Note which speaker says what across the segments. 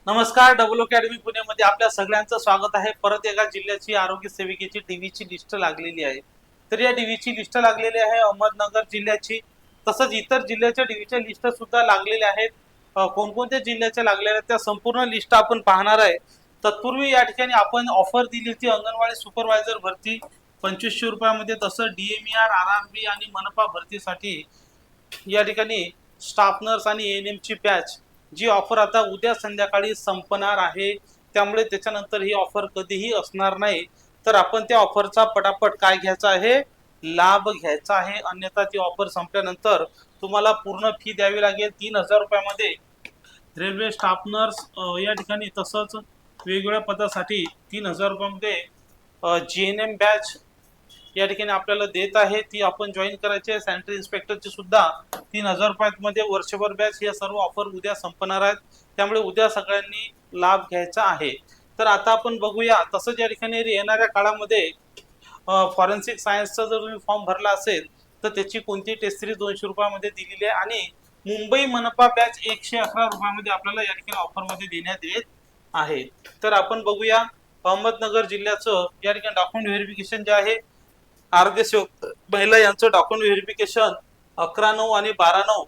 Speaker 1: नमस्कार. Double academy पुण्यामध्ये आपल्या सगळ्यांचं स्वागत आहे. परत एका जिल्ह्याची आरोग्य सेविकेची डीव्हीची लिस्ट लागलेली आहे. तर या डीव्हीची लिस्ट लागलेली आहे अहमदनगर जिल्ह्याची. तसंच इतर जिल्ह्याच्या डीव्हीच्या लिस्ट सुद्धा लागलेल्या आहेत. कोणकोणत्या जिल्ह्याच्या लागलेल्या आहेत त्या संपूर्ण लिस्ट आपण पाहणार आहे. तत्पूर्वी या ठिकाणी आपण ऑफर दिली होती अंगणवाडी सुपरवायझर भरती 2500 रुपयामध्ये. तसं डीएमईआर, आरआरबी आणि मनपा भरतीसाठी या ठिकाणी स्टाफ नर्स आणि एएनएम ची बॅच जी ऑफर आता उद्या संध्याकाळी संपणार आहे. त्यामुळे त्याच्यानंतर ही ऑफर कधीही असणार नाही. तर आपण त्या ऑफरचा पटापट काय घ्यायचा आहे, लाभ घ्यायचा आहे. अन्यथा ती ऑफर संपल्यानंतर तुम्हाला पूर्ण फी द्यावी लागेल 3000 रुपयामध्ये. रेल्वे स्टाफ नर्स या ठिकाणी तसंच वेगवेगळ्या पदासाठी 3000 रुपयामध्ये जीएनएम बॅच या ठिकाणी आपल्याला देत आहे. ती आपण जॉईन करायची आहे. सॅनिटरी इन्स्पेक्टरची सुद्धा 3000 रुपयामध्ये वर्षभर बॅच. या सर्व ऑफर उद्या संपणार आहेत. त्यामुळे उद्या सगळ्यांनी लाभ घ्यायचा आहे. तर आता आपण बघूया. तसंच या ठिकाणी येणाऱ्या काळामध्ये फॉरेन्सिक सायन्सचा जर तुम्ही फॉर्म भरला असेल तर त्याची कोणती टेस्ट सिरीज 200 रुपयामध्ये दिलेली आहे आणि मुंबई मनपा बॅच 111 रुपयामध्ये आपल्याला या ठिकाणी ऑफरमध्ये देण्यात येत आहे. तर आपण बघूया अहमदनगर जिल्ह्याचं या ठिकाणी डॉक्युमेंट व्हेरिफिकेशन जे आहे, आरोग्य सेवक महिला यांचं डॉक्युमेंट व्हेरिफिकेशन 11/9 आणि 12/9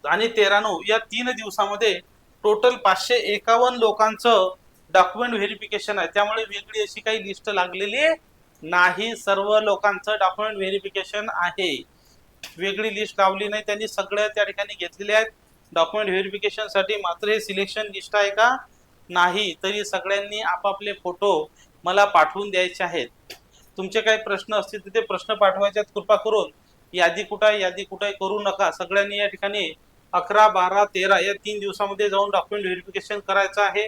Speaker 1: आणि 13/9 या 3 दिवसामध्ये टोटल 551 लोकांचं डॉक्युमेंट व्हेरिफिकेशन आहे. त्यामुळे वेगळी अशी काही लिस्ट लागलेली नाही. सर्व लोकांचं डॉक्युमेंट व्हेरिफिकेशन आहे. वेगळी लिस्ट लावली नाही. त्यांनी सगळ्या त्या ठिकाणी घेतलेले आहेत डॉक्युमेंट व्हेरिफिकेशन साठी. मात्र हे सिलेक्शन लिस्ट आहे का नाही, तरी सगळ्यांनी आपापले फोटो मला पाठवून द्यायचे आहेत. तुमचे काही प्रश्न असतील तर ते प्रश्न पाठवायचे. कृपा करून यादी कुठे करू नका. सगळ्यांनी या ठिकाणी 11, 12, 13 या 3 दिवसामध्ये जाऊन डॉक्युमेंट व्हेरिफिकेशन करायचं आहे.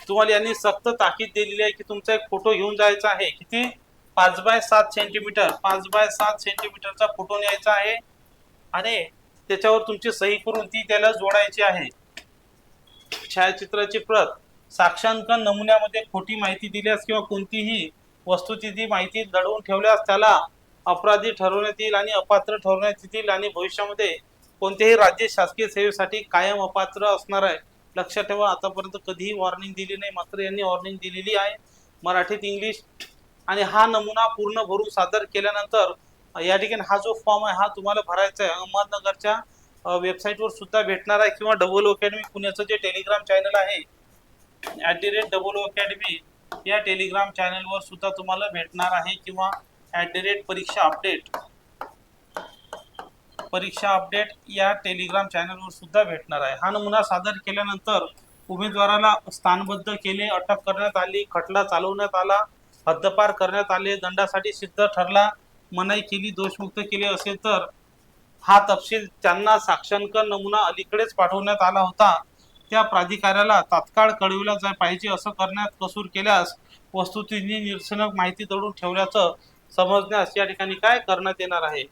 Speaker 1: तुम्हाला यांनी सक्त ताकीद दिलेली आहे की तुमचा एक फोटो घेऊन जायचा आहे. किती? 5x7 सेंटीमीटर 5x7 सेंटीमीटरचा फोटो न्यायचा आहे आणि त्याच्यावर तुमची सही करून ती त्याला जोडायची आहे. छायाचित्राची प्रत, साक्षांकन नमुन्यामध्ये खोटी माहिती दिल्यास किंवा कोणतीही वस्तुस्थिती माहिती दडवून ठेवल्यास त्याला अपराधी ठरवण्यात येईल आणि अपात्र ठरवण्यात येईल आणि भविष्यामध्ये कोणत्याही राज्य शासकीय सेवेसाठी कायम अपात्र असणार आहे. लक्षात ठेवा, आतापर्यंत कधीही वॉर्निंग दिली नाही, मात्र यांनी वॉर्निंग दिलेली आहे मराठीत, इंग्लिश. आणि हा नमुना पूर्ण भरून सादर केल्यानंतर या ठिकाणी हा जो फॉर्म आहे हा तुम्हाला भरायचा आहे. अहमदनगरच्या वेबसाईटवर सुद्धा भेटणार आहे किंवा डबल अकॅडमी पुण्याचं जे टेलिग्राम चॅनल आहे @डबल अकॅडमी या टेलिग्राम चॅनलवर सुद्धा तुम्हाला भेटणार आहे किंवा परीक्षा अपडेट या टेलिग्राम चॅनलवर सुद्धा भेटणार आहे. हा नमुना सादर केल्यानंतर उमेदवाराला स्थानबद्ध केले, अटक करण्यात आली, खटला चालवण्यात आला, हद्दपार करण्यात आले, दंडासाठी सिद्ध ठरला, मनाई केली, दोषमुक्त केले असेल तर हा तपशील त्यांना साक्षांकन नमुना अलीकडेच पाठवण्यात आला होता त्या प्राधिकाऱ्याला तात्काळ कळविला जाय पाहिजे. असं करण्यात कसूर केल्यास वस्तुस्थिती निरसनक माहिती दडून ठेवल्याचं समजण्यास या ठिकाणी काय करण्यात येणार आहे.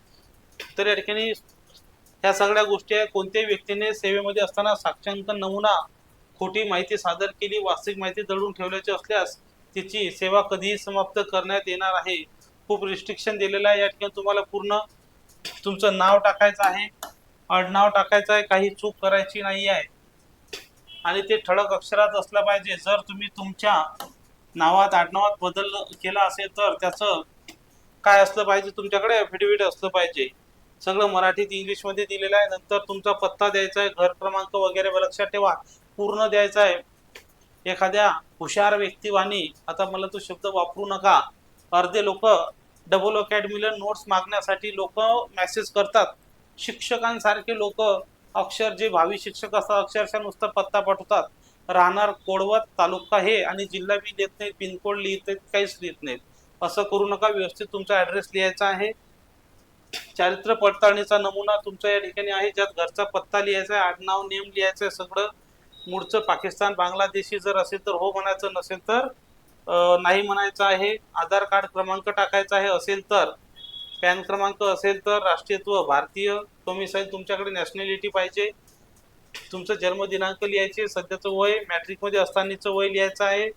Speaker 1: तर या ठिकाणी ह्या सगळ्या गोष्टी आहे. कोणत्याही व्यक्तीने सेवेमध्ये असताना साक्षांकन नमुना खोटी माहिती सादर केली, वास्तविक माहिती दडून ठेवल्याची असल्यास तिची सेवा कधीही समाप्त करण्यात येणार आहे. खूप रिस्ट्रिक्शन दिलेलं आहे. या ठिकाणी तुम्हाला पूर्ण तुमचं नाव टाकायचं आहे, आडनाव टाकायचं आहे, काही चूक करायची नाही आहे आणि ते ठळक अक्षरात असलं पाहिजे. जर तुम्ही तुमच्या नावात आडनावात बदल केला असेल तर त्याचं काय असलं पाहिजे, तुमच्याकडे ॲफिडेव्हिट असलं पाहिजे. सगळं मराठीत इंग्लिशमध्ये दिलेलं आहे. नंतर तुमचा पत्ता द्यायचा आहे, घर क्रमांक वगैरे लक्षात ठेवा पूर्ण द्यायचा आहे. एखाद्या हुशार व्यक्तिवानी, आता मला तो शब्द वापरू नका, अर्धे लोक डबल अकॅडमीला नोट्स मागण्यासाठी लोक मेसेज करतात. शिक्षकांसारखे लोक अक्षर जे भावी शिक्षक असतात अक्षरशः नुसतं पत्ता पाठवतात. राहणार कोडवत, तालुका हे आणि जिल्हा बी देत नाहीत, पिनकोड लिहित नाहीत, काहीच लिहित नाहीत. असं करू नका. व्यवस्थित तुमचा ॲड्रेस लिहायचा आहे. चारित्र्य पडताळणीचा नमुना तुमचा या ठिकाणी आहे, ज्यात घरचा पत्ता लिहायचा आहे, आडनाव नेम लिहायचं आहे सगळं. मूळचं पाकिस्तान बांगलादेशी जर असेल तर हो म्हणायचं, नसेल तर नाही म्हणायचं आहे. आधार कार्ड क्रमांक टाकायचा आहे, असेल तर पॅन क्रमांक असेल तर राष्ट्रीयत्व भारतीय, डोमिसाईल तुमच्याकडे नॅशनॅलिटी पाहिजे. तुमचं जन्मदिनांक लिहायचे, सध्याचं वय, मॅट्रिकमध्ये असतानाचं वय लिहायचं आहे,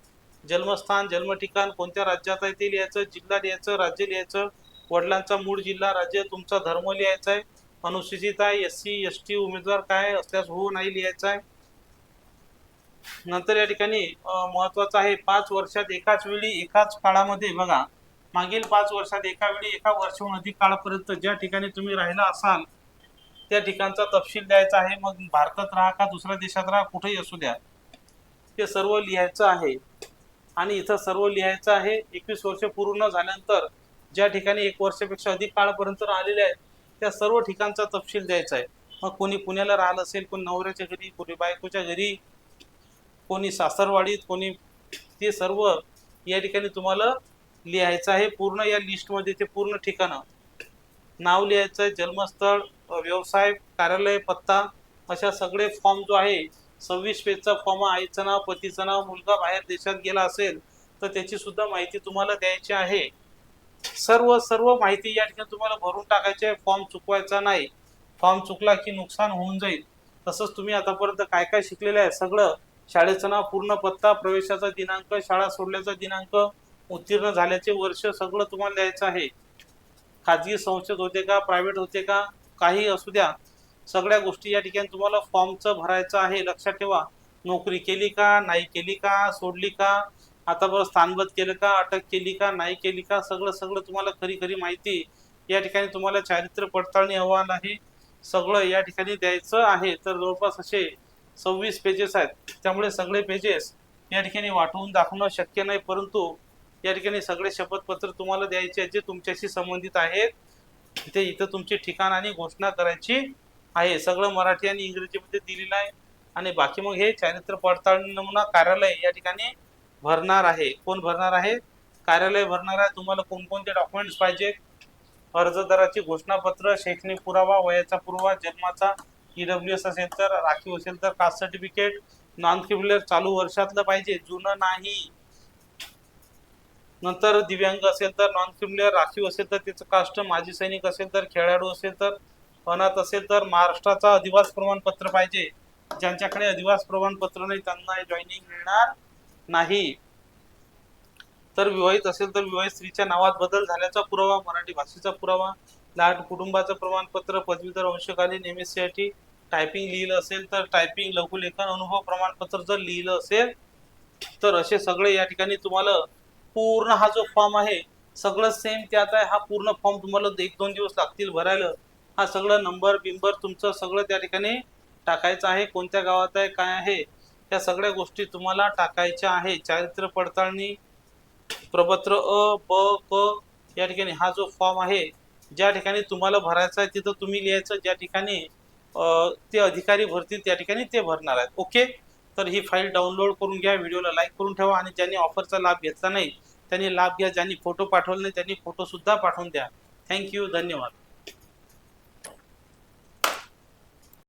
Speaker 1: जन्मस्थान, जन्म ठिकाण कोणत्या राज्यात आहे ते लिहायचं, जिल्हा लिहायचं, राज्य लिहायचं, वडिलांचा मूळ जिल्हा, राज्य, तुमचा धर्म लिहायचा आहे, अनुसूचित आहे, SC ST उमेदवार काय असल्यास हो नाही लिहायचा आहे. नंतर या ठिकाणी महत्वाचं आहे 5 वर्षात एकाच वेळी एकाच काळामध्ये बघा, मागील 5 वर्षात एका वेळी एका वर्षाहून अधिक काळापर्यंत ज्या ठिकाणी तुम्ही राहिला असाल त्या ठिकाणचा तपशील द्यायचा आहे. मग भारतात राहा का दुसऱ्या देशात राहा, कुठेही असू द्या, ते सर्व लिहायचं आहे. आणि इथं सर्व लिहायचं आहे. 21 वर्ष पूर्ण झाल्यानंतर ज्या ठिकाणी 1 वर्षापेक्षा अधिक काळापर्यंत राहिलेले आहेत त्या सर्व ठिकाणचा तपशील द्यायचा आहे. मग कोणी पुण्याला राहिलं असेल, कोणी नवऱ्याच्या घरी, कोणी बायकोच्या घरी, कोणी सासरवाडीत, कोणी, ते सर्व या ठिकाणी तुम्हाला लिहायचं आहे. पूर्ण या लिस्टमध्ये ते पूर्ण ठिकाणं, नाव लिहायचं आहे, जन्मस्थळ, व्यवसाय, कार्यालय, पत्ता, अशा सगळे फॉर्म जो आहे 26 पेजचा फॉर्म, आईचं नाव, पतीचं नाव, मुलगा बाहेर देशात गेला असेल तर त्याची सुद्धा माहिती तुम्हाला द्यायची आहे. सर्व सर्व माहिती या ठिकाणी तुम्हाला भरून टाकायची आहे. फॉर्म चुकवायचा नाही. फॉर्म चुकला की नुकसान होऊन जाईल. तसंच तुम्ही आतापर्यंत काय काय शिकलेलं आहे सगळं, शाळेचं नाव, पूर्ण पत्ता, प्रवेशाचा दिनांक, शाळा सोडल्याचा दिनांक, उत्तीर्ण झाल्याचे वर्ष, सगळं तुम्हाला द्यायचं आहे. खाजगी संस्थेत होते का, प्रायव्हेट होते का, काही असू द्या, सगळ्या गोष्टी या ठिकाणी तुम्हाला फॉर्मचं भरायचं आहे. लक्षात ठेवा, नोकरी केली का, नाही केली का, सोडली का, आता बरं स्थानबद्ध केलं का, अटक केली का, नाही केली का, सगळं सगळं तुम्हाला खरी खरी माहिती या ठिकाणी तुम्हाला चारित्र्य पडताळणी अहवाल आहे, सगळं या ठिकाणी द्यायचं आहे. तर जवळपास असे 26 पेजेस आहेत. त्यामुळे सगळे पेजेस या ठिकाणी वाटून दाखवणं शक्य नाही, परंतु या ठिकाणी सगळे शपथपत्र तुम्हाला द्यायचे आहेत जे तुमच्याशी संबंधित आहेत. ते इथं तुमचे ठिकाण आणि घोषणा करायची आहे. सगळं मराठी आणि इंग्रजीमध्ये दिलेलं आहे. आणि बाकी मग हे चारित्र्य पडताळणी नमुना कार्यालय या ठिकाणी भरणार आहे. कोण भरणार आहे? कार्यालय भरणार आहे. तुम्हाला कोणकोणते डॉक्युमेंट्स पाहिजे? अर्जदाराची घोषणापत्र, शैक्षणिक पुरावा, वयाचा पुरावा, जन्माचा, EWS असेल तर, राखीव असेल तर कास्ट सर्टिफिकेट, नॉन क्रिमिनल चालू वर्षातलं पाहिजे, जुनं नाही. नंतर दिव्यांग असेल तर, नॉन क्रिमिनल, राखीव असेल तर त्याचं कास्ट, माजी सैनिक असेल तर, खेळाडू असेल तर, अनाथ असेल तर, महाराष्ट्राचा अधिवास प्रमाणपत्र पाहिजे. ज्यांच्याकडे अधिवास प्रमाणपत्र नाही त्यांना जॉईनिंग मिळणार नाही. तर विवाहित असेल तर विवाहित स्त्रीच्या नावात बदल झाल्याचा पुरावा, मराठी भाषेचा पुरावा, लाट कुटुंबाचं प्रमाणपत्र, पदवीधर अंशकालीन MSc टायपिंग लिहिलं असेल तर टायपिंग, लघुलेखन अनुभव प्रमाणपत्र जर लिहिलं असेल तर असे सगळे या ठिकाणी तुम्हाला पूर्ण हा जो फॉर्म आहे सगळं सेम त्यात आहे. हा पूर्ण फॉर्म तुम्हाला 1-2 दिवस लागतील भरायला. हा सगळं नंबर बिंबर तुमचं सगळं त्या ठिकाणी टाकायचं आहे. कोणत्या गावात आहे, काय आहे, त्या सगळ्या गोष्टी तुम्हाला टाकायच्या आहे. चारित्र्य पडताळणी प्रपत्र अ, ब, क या ठिकाणी हा जो फॉर्म आहे ज्या ठिकाणी तुम्हाला भरायचा आहे तिथं तुम्ही लिहायचं, ज्या ठिकाणी ते अधिकारी भरतील त्या ठिकाणी ते भरणार आहेत. ओके, तर ही फाईल डाउनलोड करून घ्या, व्हिडिओला लाईक करून ठेवा आणि ज्यांनी ऑफरचा लाभ घेतला नाही त्यांनी लाभ घ्या, ज्यांनी फोटो पाठवले नाही त्यांनी फोटो सुद्धा पाठवून द्या. थँक्यू, धन्यवाद.